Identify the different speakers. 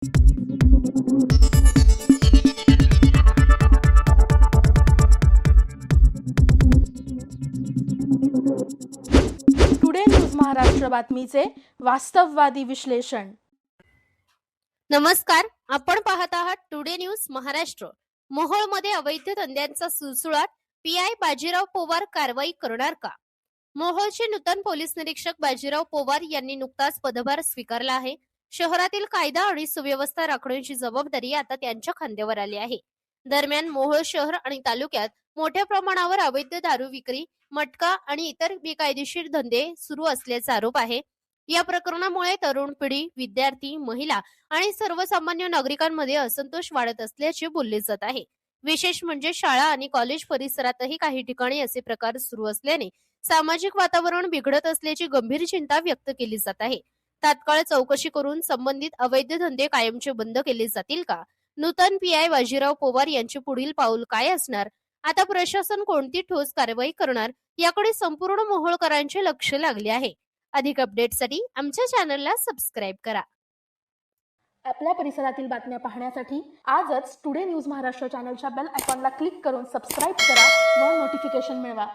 Speaker 1: Today news Maharashtra बातमीचे वास्तववादी विश्लेषण।
Speaker 2: नमस्कार, आपण पाहत आहात टुडे न्यूज महाराष्ट्र। मोहोळमध्ये अवैध धंद्यांचा सुळसुळाट, पीआय बाजीराव पोवार कारवाई करणार का? मोहोळचे नूतन पोलीस निरीक्षक बाजीराव पोवार यांनी नुकताच पदभार स्वीकारला आहे। शहरातील कायदा आणि सुव्यवस्था राखण्याची जबाबदारी आता त्यांच्या खांद्यावर आली आहे। दरम्यान मोहोळ शहर आणि तालुक्यात मोठ्या प्रमाणावर अवैध दारू विक्री, मटका आणि इतर बेकायदेशीर धंदे सुरू असल्याचा आरोप आहे। या प्रकरणामुळे तरुण पिढी, विद्यार्थी, महिला आणि सर्वसामान्य नागरिकांमध्ये असंतोष वाढत असल्याचे बोलले जात आहे। विशेष म्हणजे शाळा आणि कॉलेज परिसरातही काही ठिकाणी असे प्रकार सुरू असल्याने सामाजिक वातावरण बिघडत असल्याची गंभीर चिंता व्यक्त केली जात आहे। तात्काळ चौकशी करून संबंधित अवैध धंदे कायमचे बंद केले जातील का? नूतन पीआय बाजीराव पोवार यांचे पुढील पाऊल काय असणार? आता प्रशासन कोणती ठोस कारवाई करणार याकडे संपूर्ण मोहोळकरांचे लक्ष लागले आहे। अधिक अपडेटसाठी आमच्या चॅनलला सबस्क्राइब करा।
Speaker 1: आपल्या परिसरातील बातम्या पाहण्यासाठी आजच टुडे न्यूज महाराष्ट्र चॅनलच्या बेल आयकॉनला क्लिक करून सबस्क्राइब करा व नोटिफिकेशन मिळवा।